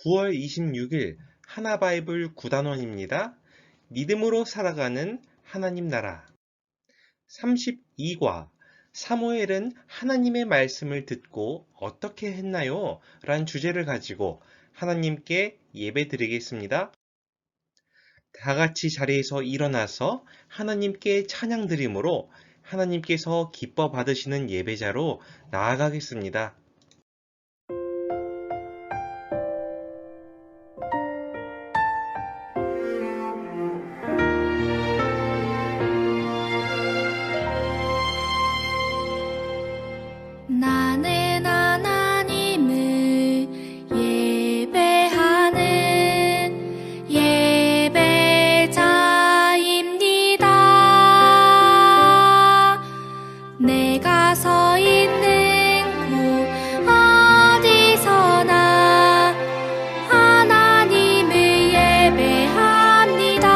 9월 26일 하나바이블 9단원입니다. 믿음으로 살아가는 하나님 나라 32과 사무엘은 하나님의 말씀을 듣고 어떻게 했나요? 라는 주제를 가지고 하나님께 예배 드리겠습니다. 다 같이 자리에서 일어나서 하나님께 찬양 드림으로 하나님께서 기뻐 받으시는 예배자로 나아가겠습니다. 나는 하나님을 예배하는 예배자입니다. 내가 서 있는 곳 어디서나 하나님을 예배합니다.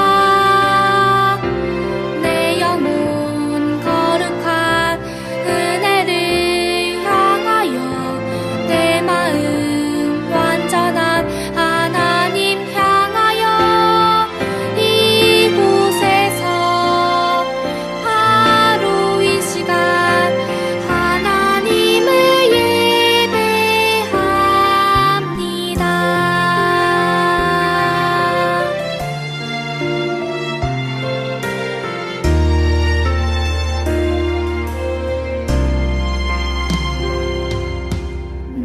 내 영혼 거룩한 은혜를 내 마음 완전한 하나님 향하여 이곳에서 바로 이 시간 하나님을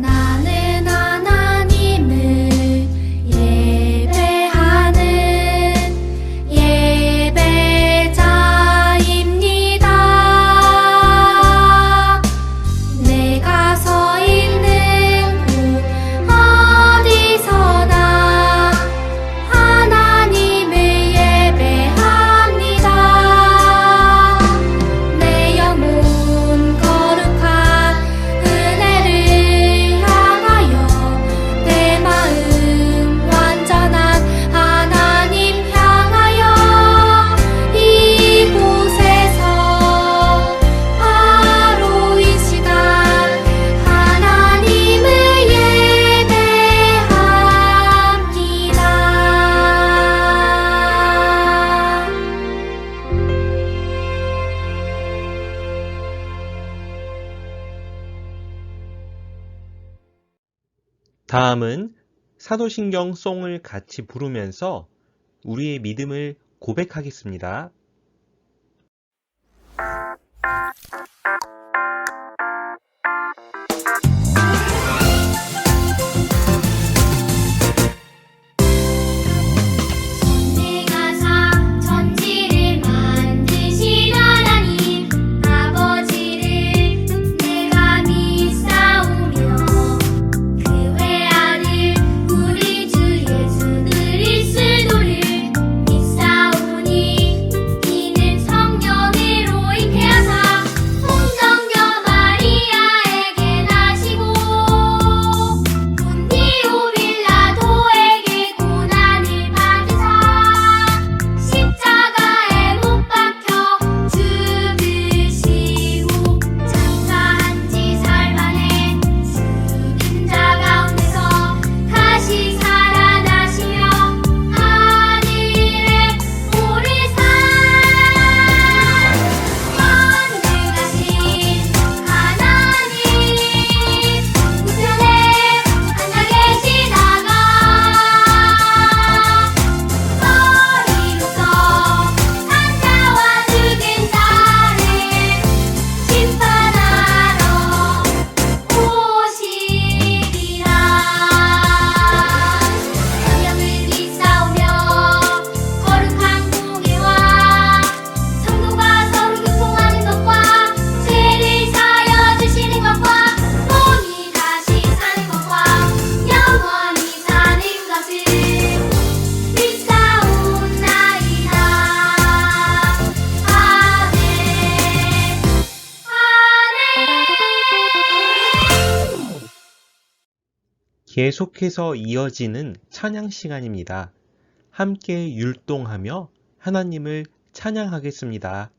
나는 하나님을 예배하는 예배자입니다. 내가 서 있는 곳 어디서나 하나님을 예배합니다. 내 영혼 거룩한 은혜를 내 마음 완전한 하나님 향하여 이곳에서 바로 이 시간 하나님을 예배합니다. 다음은 사도신경 송을 같이 부르면서 우리의 믿음을 고백하겠습니다. 내가 천지를 만드신 하나님 아버지를 내가 믿사오며 그 외아들 우리 주 예수 그리스도를 믿사오니 이는 성령으로 잉태하사 동정녀 마리아에게 나시고 본디오 빌라도에게 고난을 받으사 십자가에 못 박혀 죽으시고 장사한 지 사흘 만에 죽은 자 가운데서 다시 살아나시며 하늘에 오르사 전능하신 하나님 우편에 앉아 계시다가 머리로서 산자와 죽은 자를 심판하러 오시리라. 성령을 믿사오며 거룩한 공예와 성도가 서로 교통하는 것과 죄를 사하여 주시는 것과 몸이 다시 사는 것과 영원히 사는 것을 믿사옵나이다. 아멘. 아멘. 계속해서 이어지는 찬양 시간입니다. 함께 율동하며 하나님을 찬양하겠습니다.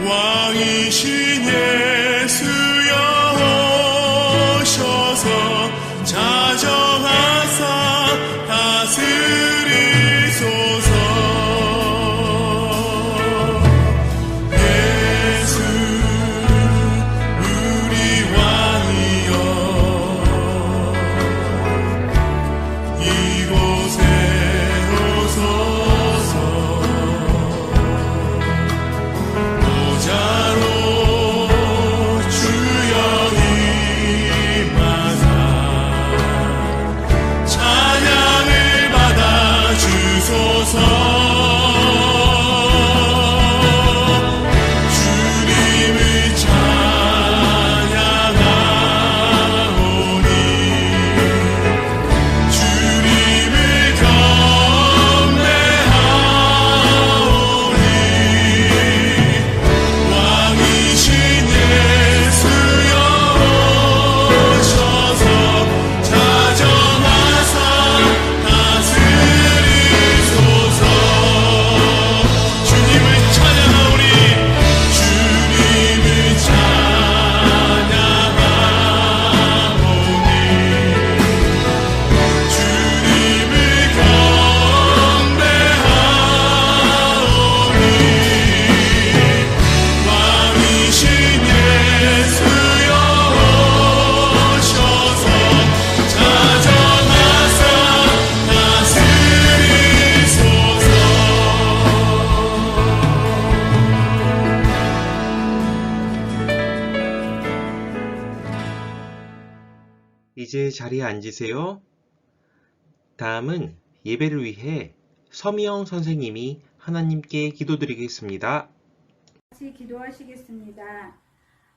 왕이신 예수여 오셔서 자정하사 다스리소서. 예수 우리 왕이여 이곳에 오소서. 보좌로 주여 임하사 찬양을 받아 주소서. 주님을 찬양하오니 주님을 경배하오니 왕이신 예수여 오셔서 자정하사 다스리소서. 주님을 찬양하오니 주님을 찬양하오니 주님을 경배하오니 왕이신 예수여 오셔서 자정하사 다스리소서. 이제 자리에 앉으세요. 다음은 예배를 위해 서미영 선생님이 하나님께 기도드리겠습니다. 같이 기도하시겠습니다.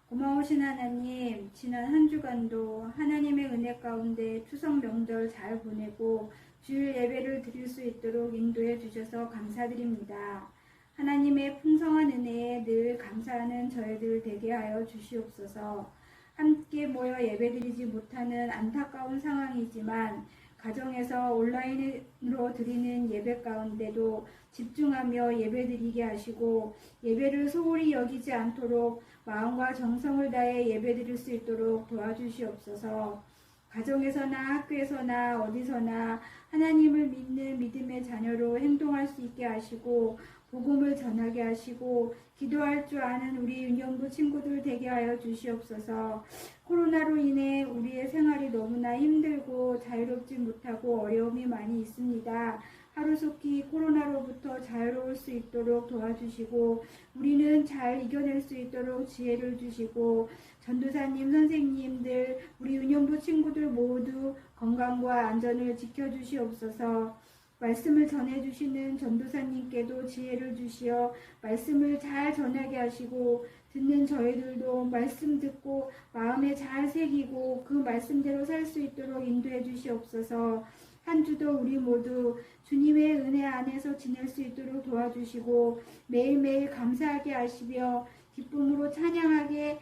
고마우신 하나님, 지난 한 주간도 하나님의 은혜 가운데 추석 명절 잘 보내고 주일 예배를 드릴 수 있도록 인도해 주셔서 감사드립니다. 하나님의 풍성한 은혜에 늘 감사하는 저희들 되게 하여 주시옵소서. 함께 모여 예배드리지 못하는 안타까운 상황이지만 가정에서 온라인으로 드리는 예배 가운데도 집중하며 예배드리게 하시고 예배를 소홀히 여기지 않도록 마음과 정성을 다해 예배드릴 수 있도록 도와주시옵소서. 가정에서나 학교에서나 어디서나 하나님을 믿는 믿음의 자녀로 행동할 수 있게 하시고 복음을 전하게 하시고 기도할 줄 아는 우리 유년부 친구들 되게 하여 주시옵소서. 코로나로 인해 우리의 생활이 너무나 힘들고 자유롭지 못하고 어려움이 많이 있습니다. 하루속히 코로나로부터 자유로울 수 있도록 도와주시고 우리는 잘 이겨낼 수 있도록 지혜를 주시고 전도사님, 선생님들, 우리 유년부 친구들 모두 건강과 안전을 지켜주시옵소서. 말씀을 전해주시는 전도사님께도 지혜를 주시어 말씀을 잘 전하게 하시고 듣는 저희들도 말씀 듣고 마음에 잘 새기고 그 말씀대로 살 수 있도록 인도해 주시옵소서. 한 주도 우리 모두 주님의 은혜 안에서 지낼 수 있도록 도와주시고 매일매일 감사하게 하시며 기쁨으로 찬양하는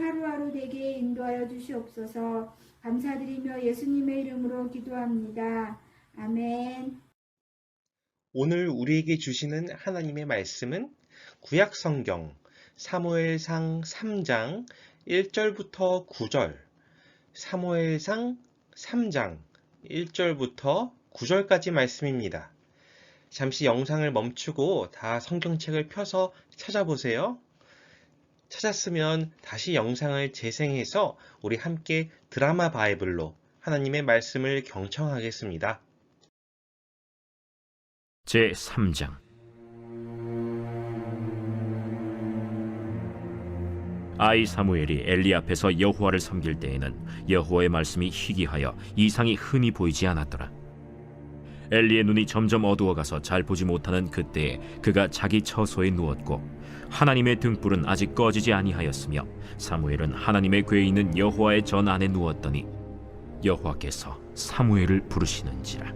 하루하루 되게 인도하여 주시옵소서. 감사드리며 예수님의 이름으로 기도합니다. 아멘. 오늘 우리에게 주시는 하나님의 말씀은 구약성경 사무엘상 3장 1절부터 9절, 사무엘상 3장 1절부터 9절까지 말씀입니다. 잠시 영상을 멈추고 다 성경책을 펴서 찾아보세요. 찾았으면 다시 영상을 재생해서 우리 함께 드라마 바이블로 하나님의 말씀을 경청하겠습니다. 제3장 아이 사무엘이 엘리 앞에서 여호와를 섬길 때에는 여호와의 말씀이 희귀하여 이상이 흔히 보이지 않았더라. 엘리의 눈이 점점 어두워가서 잘 보지 못하는 그때에 그가 자기 처소에 누웠고 하나님의 등불은 아직 꺼지지 아니하였으며 사무엘은 하나님의 궤에 있는 여호와의 전 안에 누웠더니 여호와께서 사무엘을 부르시는지라.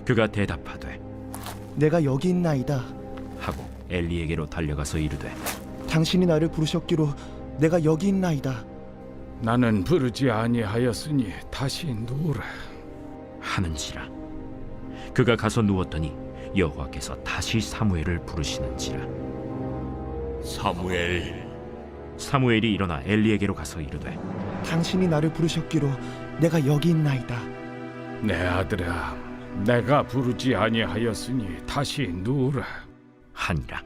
그가 대답하되 내가 여기 있나이다. 하고 엘리에게로 달려가서 이르되 당신이 나를 부르셨기로 내가 여기 있나이다. 나는 부르지 아니하였으니 다시 누우라 하는지라. 그가 가서 누웠더니 여호와께서 다시 사무엘을 부르시는지라. 사무엘. 사무엘이 일어나 엘리에게로 가서 이르되 당신이 나를 부르셨기로 내가 여기 있나이다. 내 아들아, 내가 부르지 아니하였으니 다시 누우라. 하니라.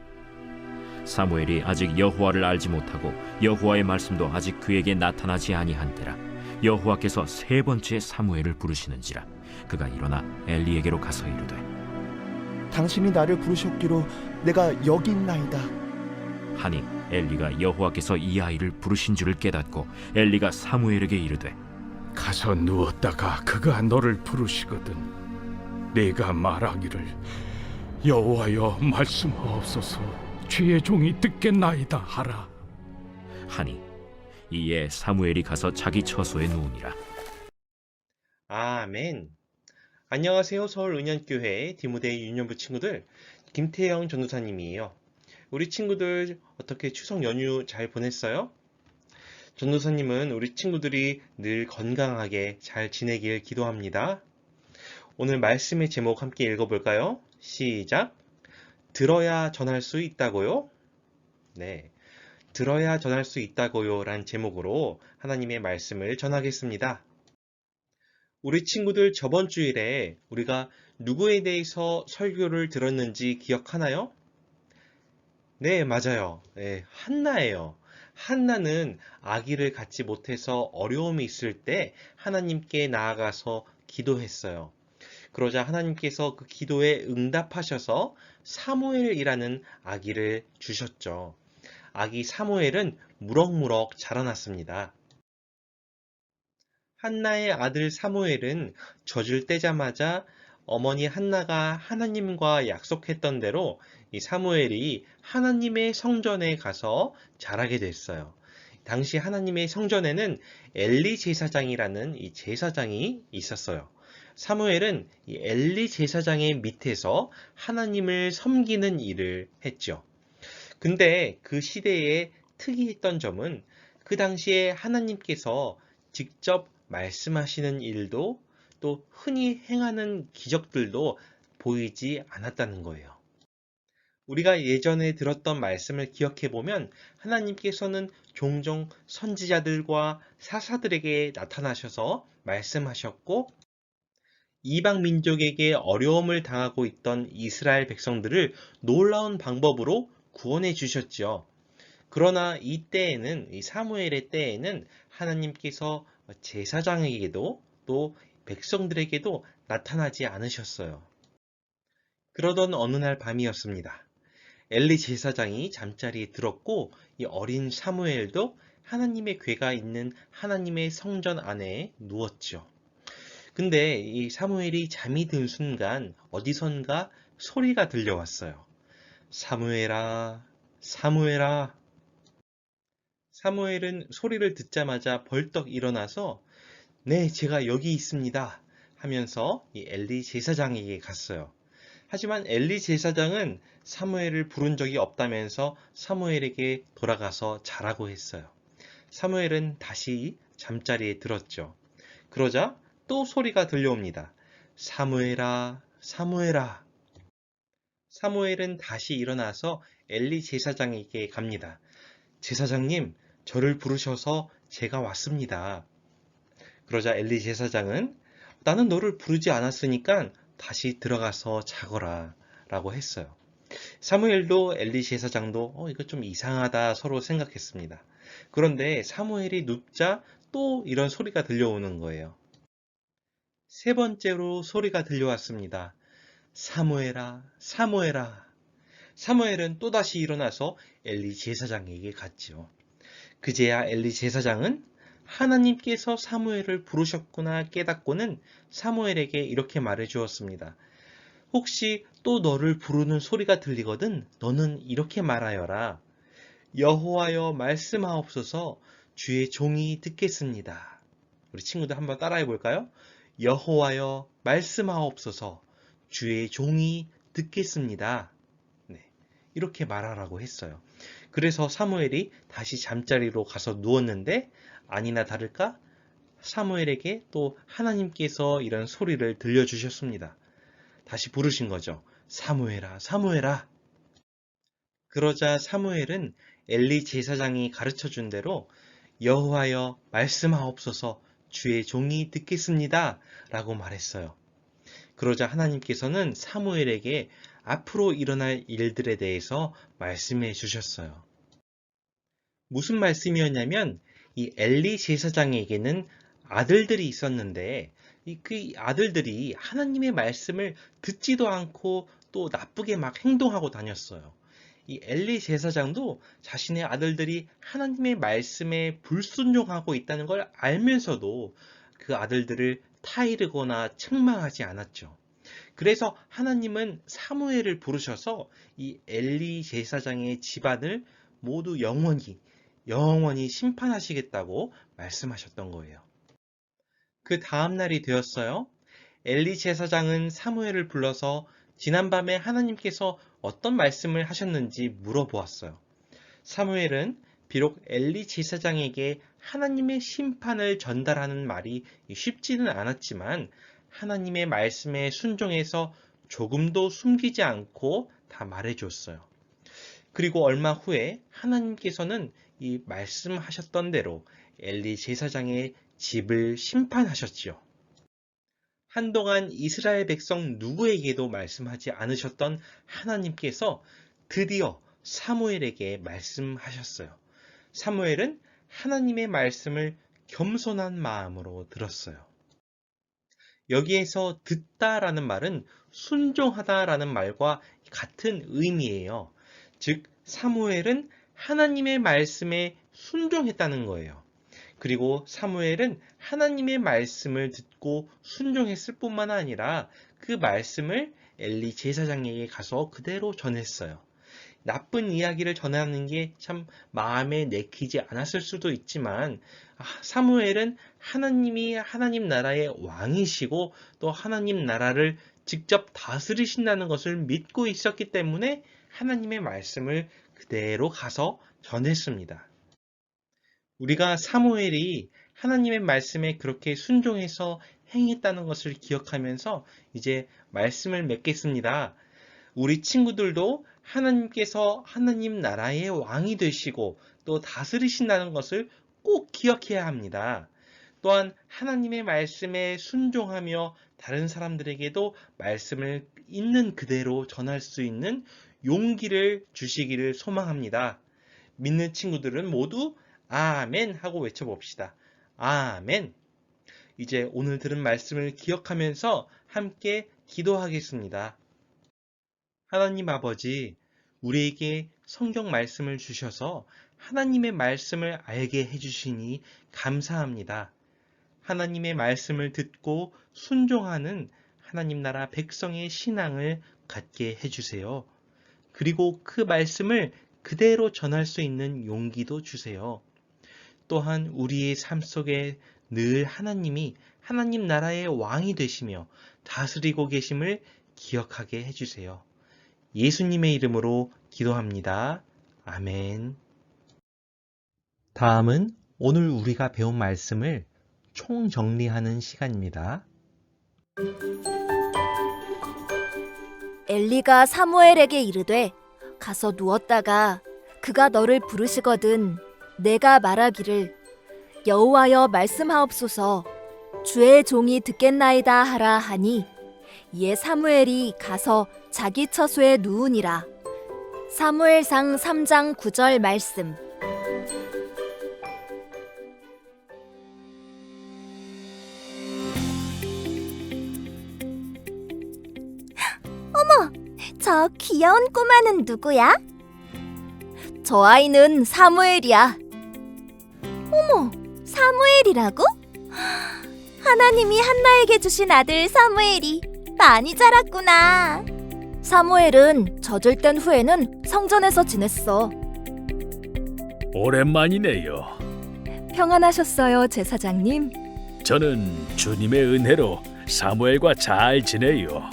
사무엘이 아직 여호와를 알지 못하고 여호와의 말씀도 아직 그에게 나타나지 아니한때라 여호와께서 세 번째 사무엘을 부르시는지라 그가 일어나 엘리에게로 가서 이르되 당신이 나를 부르셨기로 내가 여기 있나이다. 하니 엘리가 여호와께서 이 아이를 부르신 줄을 깨닫고 엘리가 사무엘에게 이르되 가서 누웠다가 그가 너를 부르시거든 네가 말하기를 여호와여 말씀하옵소서 주의 종이 듣겠나이다 하라. 하니 이에 사무엘이 가서 자기 처소에 누우니라. 아멘. 안녕하세요. 서울은현교회 디모데 유년부 친구들, 김태영 전도사님이에요. 우리 친구들 어떻게 추석 연휴 잘 보냈어요? 전도사님은 우리 친구들이 늘 건강하게 잘 지내길 기도합니다. 오늘 말씀의 제목 함께 읽어볼까요? 시작! 들어야 전할 수 있다고요? 네, 들어야 전할 수 있다고요 란 제목으로 하나님의 말씀을 전하겠습니다. 우리 친구들 저번 주일에 우리가 누구에 대해서 설교를 들었는지 기억하나요? 네, 맞아요. 네, 한나예요. 한나는 아기를 갖지 못해서 어려움이 있을 때 하나님께 나아가서 기도했어요. 그러자 하나님께서 그 기도에 응답하셔서 사무엘이라는 아기를 주셨죠. 아기 사무엘은 무럭무럭 자라났습니다. 한나의 아들 사무엘은 젖을 떼자마자 어머니 한나가 하나님과 약속했던 대로 이 사무엘이 하나님의 성전에 가서 자라게 됐어요. 당시 하나님의 성전에는 엘리 제사장이라는 이 제사장이 있었어요. 사무엘은 이 엘리 제사장의 밑에서 하나님을 섬기는 일을 했죠. 근데 그 시대에 특이했던 점은 그 당시에 하나님께서 직접 말씀하시는 일도 또 흔히 행하는 기적들도 보이지 않았다는 거예요. 우리가 예전에 들었던 말씀을 기억해 보면 하나님께서는 종종 선지자들과 사사들에게 나타나셔서 말씀하셨고 이방 민족에게 어려움을 당하고 있던 이스라엘 백성들을 놀라운 방법으로 구원해 주셨죠. 그러나 이 때에는, 이 사무엘의 때에는 하나님께서 제사장에게도 또 백성들에게도 나타나지 않으셨어요. 그러던 어느 날 밤이었습니다. 엘리 제사장이 잠자리에 들었고 이 어린 사무엘도 하나님의 궤가 있는 하나님의 성전 안에 누웠죠. 근데 이 사무엘이 잠이 든 순간 어디선가 소리가 들려왔어요. 사무엘아, 사무엘아. 사무엘은 소리를 듣자마자 벌떡 일어나서 네, 제가 여기 있습니다 하면서 이 엘리 제사장에게 갔어요. 하지만 엘리 제사장은 사무엘을 부른 적이 없다면서 사무엘에게 돌아가서 자라고 했어요. 사무엘은 다시 잠자리에 들었죠. 그러자 또 소리가 들려옵니다. 사무엘아, 사무엘아. 사무엘은 다시 일어나서 엘리 제사장에게 갑니다. 제사장님, 저를 부르셔서 제가 왔습니다. 그러자 엘리 제사장은 나는 너를 부르지 않았으니까 다시 들어가서 자거라 라고 했어요. 사무엘도 엘리 제사장도 이거 좀 이상하다 서로 생각했습니다. 그런데 사무엘이 눕자 또 이런 소리가 들려오는 거예요. 세 번째로 소리가 들려왔습니다. 사무엘아, 사무엘아. 사무엘은 또다시 일어나서 엘리 제사장에게 갔지요. 그제야 엘리 제사장은 하나님께서 사무엘을 부르셨구나 깨닫고는 사무엘에게 이렇게 말해 주었습니다. 혹시 또 너를 부르는 소리가 들리거든 너는 이렇게 말하여라. 여호와여 말씀하옵소서 주의 종이 듣겠습니다. 우리 친구들 한번 따라해 볼까요? 여호와여 말씀하옵소서 주의 종이 듣겠습니다. 네, 이렇게 말하라고 했어요. 그래서 사무엘이 다시 잠자리로 가서 누웠는데 아니나 다를까 사무엘에게 또 하나님께서 이런 소리를 들려주셨습니다. 다시 부르신 거죠. 사무엘아, 사무엘아. 그러자 사무엘은 엘리 제사장이 가르쳐준 대로 여호와여 말씀하옵소서 주의 종이 듣겠습니다 라고 말했어요. 그러자 하나님께서는 사무엘에게 앞으로 일어날 일들에 대해서 말씀해 주셨어요. 무슨 말씀이었냐면 이 엘리 제사장에게는 아들들이 있었는데 그 아들들이 하나님의 말씀을 듣지도 않고 또 나쁘게 막 행동하고 다녔어요. 이 엘리 제사장도 자신의 아들들이 하나님의 말씀에 불순종하고 있다는 걸 알면서도 그 아들들을 타이르거나 책망하지 않았죠. 그래서 하나님은 사무엘을 부르셔서 이 엘리 제사장의 집안을 모두 영원히 심판하시겠다고 말씀하셨던 거예요. 그 다음 날이 되었어요. 엘리 제사장은 사무엘을 불러서 지난밤에 하나님께서 어떤 말씀을 하셨는지 물어보았어요. 사무엘은 비록 엘리 제사장에게 하나님의 심판을 전달하는 말이 쉽지는 않았지만 하나님의 말씀에 순종해서 조금도 숨기지 않고 다 말해줬어요. 그리고 얼마 후에 하나님께서는 이 말씀하셨던 대로 엘리 제사장의 집을 심판하셨지요. 한동안 이스라엘 백성 누구에게도 말씀하지 않으셨던 하나님께서 드디어 사무엘에게 말씀하셨어요. 사무엘은 하나님의 말씀을 겸손한 마음으로 들었어요. 여기에서 듣다라는 말은 순종하다라는 말과 같은 의미예요. 즉, 사무엘은 하나님의 말씀에 순종했다는 거예요. 그리고 사무엘은 하나님의 말씀을 듣고 순종했을 뿐만 아니라 그 말씀을 엘리 제사장에게 가서 그대로 전했어요. 나쁜 이야기를 전하는 게 참 마음에 내키지 않았을 수도 있지만 사무엘은 하나님이 하나님 나라의 왕이시고 또 하나님 나라를 직접 다스리신다는 것을 믿고 있었기 때문에 하나님의 말씀을 그대로 가서 전했습니다. 우리가 사무엘이 하나님의 말씀에 그렇게 순종해서 행했다는 것을 기억하면서 이제 말씀을 맺겠습니다. 우리 친구들도 하나님께서 하나님 나라의 왕이 되시고 또 다스리신다는 것을 꼭 기억해야 합니다. 또한 하나님의 말씀에 순종하며 다른 사람들에게도 말씀을 있는 그대로 전할 수 있는 용기를 주시기를 소망합니다. 믿는 친구들은 모두 아멘 하고 외쳐봅시다. 아멘. 이제 오늘 들은 말씀을 기억하면서 함께 기도하겠습니다. 하나님 아버지, 우리에게 성경 말씀을 주셔서 하나님의 말씀을 알게 해주시니 감사합니다. 하나님의 말씀을 듣고 순종하는 하나님 나라 백성의 신앙을 갖게 해주세요. 그리고 그 말씀을 그대로 전할 수 있는 용기도 주세요. 또한 우리의 삶 속에 늘 하나님이 하나님 나라의 왕이 되시며 다스리고 계심을 기억하게 해주세요. 예수님의 이름으로 기도합니다. 아멘. 다음은 오늘 우리가 배운 말씀을 총정리하는 시간입니다. 엘리가 사무엘에게 이르되 가서 누웠다가 그가 너를 부르시거든 내가 말하기를 여호와여 말씀하옵소서 주의 종이 듣겠나이다 하라 하니 이에 사무엘이 가서 자기 처소에 누우니라. 사무엘상 3장 9절 말씀. 어머, 저 귀여운 꼬마는 누구야? 저 아이는 사무엘이야. 어머, 사무엘이라고? 하나님이 한나에게 주신 아들 사무엘이 많이 자랐구나. 사무엘은 젖을 뗀 후에는 성전에서 지냈어. 오랜만이네요. 평안하셨어요, 제사장님? 저는 주님의 은혜로 사무엘과 잘 지내요.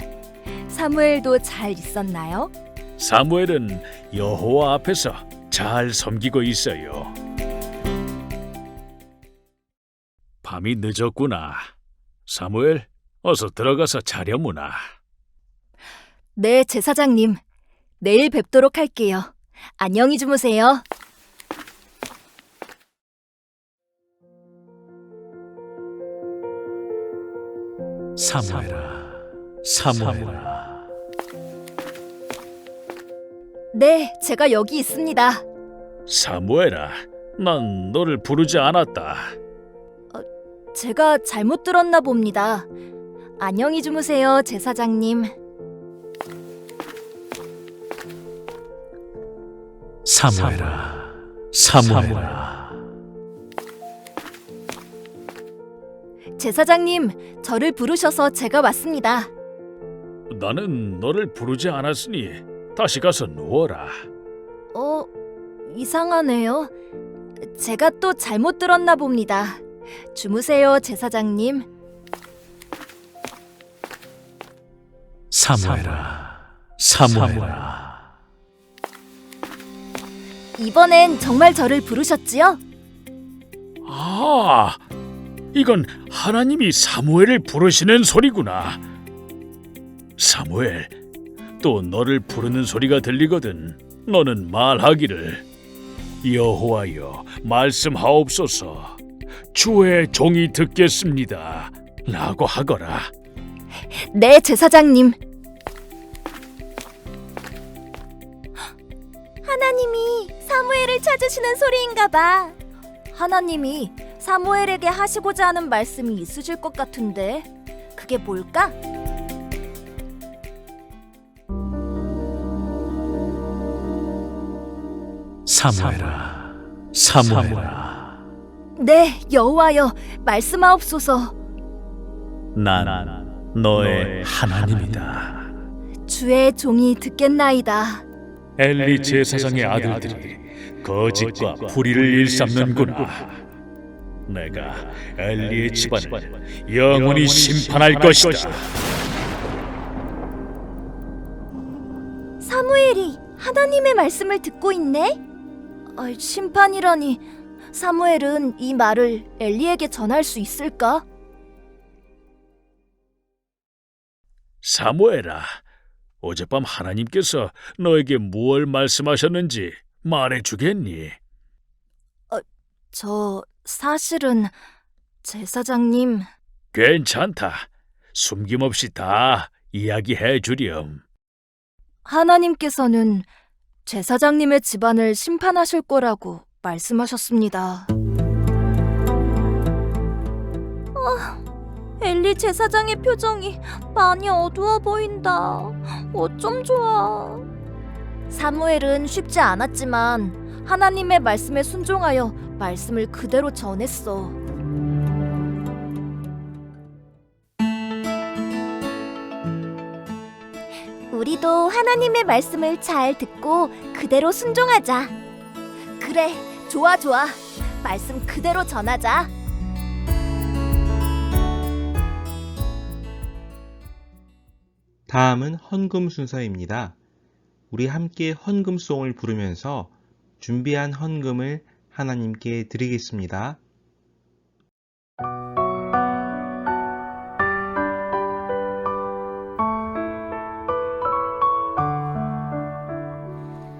사무엘도 잘 있었나요? 사무엘은 여호와 앞에서 잘 섬기고 있어요. 밤이 늦었구나. 사무엘, 어서 들어가서 자려무나. 네, 제사장님. 내일 뵙도록 할게요. 안녕히 주무세요. 사무엘아, 사무엘아. 네, 제가 여기 있습니다. 사무엘아, 난 너를 부르지 않았다. 제가 잘못 들었나 봅니다. 안녕히 주무세요, 제사장님. 사무엘아, 사무엘아. 제사장님, 저를 부르셔서 제가 왔습니다. 나는 너를 부르지 않았으니 다시 가서 누워라. 이상하네요. 제가 또 잘못 들었나 봅니다. 주무세요, 제사장님. 사무엘아, 사무엘아. 이번엔 정말 저를 부르셨지요? 아, 이건 하나님이 사무엘을 부르시는 소리구나. 사무엘, 또 너를 부르는 소리가 들리거든. 너는 말하기를, 여호와여, 말씀하옵소서. 주의 종이 듣겠습니다. 라고 하거라. 네, 제사장님. 하나님이 사무엘을 찾으시는 소리인가 봐. 하나님이 사무엘에게 하시고자 하는 말씀이 있으실 것 같은데 그게 뭘까? 사무엘아, 사무엘아. 네, 여호와여, 말씀하옵소서. 난 너의 하나님이다. 주의 종이 듣겠나이다. 엘리 제사장의 아들들이 거짓과 불의를 일삼는구나. 내가 엘리의 집안을 영원히 심판할 것이다. 사무엘이 하나님의 말씀을 듣고 있네? 심판이라니. 사무엘은 이 말을 엘리에게 전할 수 있을까? 사무엘아, 어젯밤 하나님께서 너에게 무엇을 말씀하셨는지 말해주겠니? 저 사실은 제사장님. 괜찮다. 숨김없이 다 이야기해 주렴. 하나님께서는 제사장님의 집안을 심판하실 거라고 말씀하셨습니다. 엘리 제사장의 표정이 많이 어두워 보인다. 어쩜 좋아. 사무엘은 쉽지 않았지만 하나님의 말씀에 순종하여 말씀을 그대로 전했어. 우리도 하나님의 말씀을 잘 듣고 그대로 순종하자. 그래, 좋아. 말씀 그대로 전하자. 다음은 헌금 순서입니다. 우리 함께 헌금송을 부르면서 준비한 헌금을 하나님께 드리겠습니다.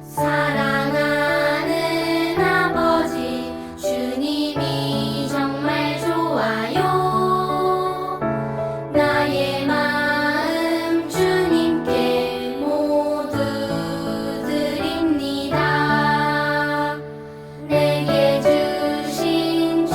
사랑하는 아버지 주님이 정말 좋아요. 나의 마음 주님께 모두 드립니다. 내게 주신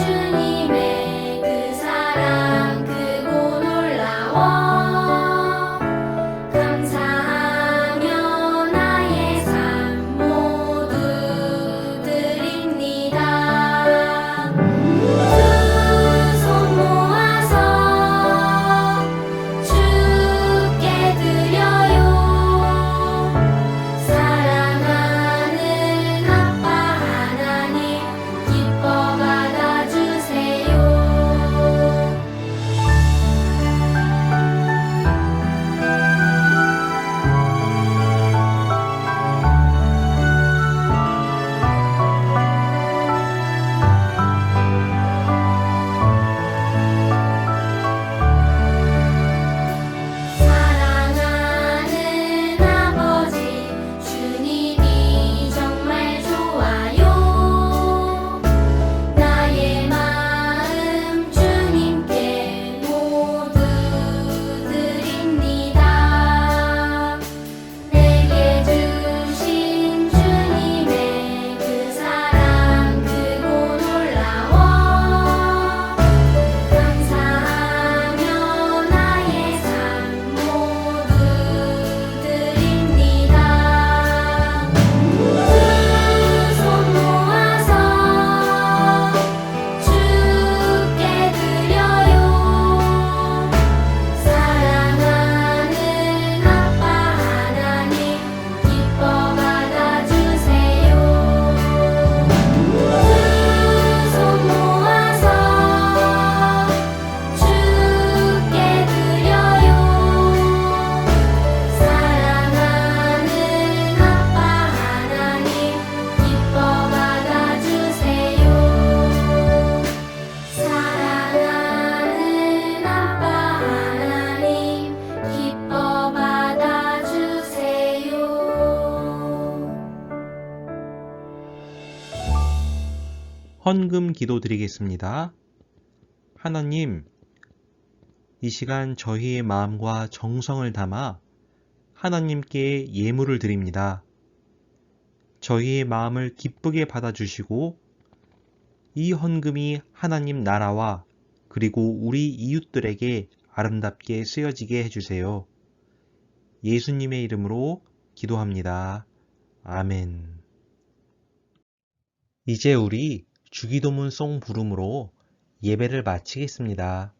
헌금 기도 드리겠습니다. 하나님, 이 시간 저희의 마음과 정성을 담아 하나님께 예물을 드립니다. 저희의 마음을 기쁘게 받아주시고 이 헌금이 하나님 나라와 그리고 우리 이웃들에게 아름답게 쓰여지게 해주세요. 예수님의 이름으로 기도합니다. 아멘. 이제 우리 주기도문송 부름으로 예배를 마치겠습니다.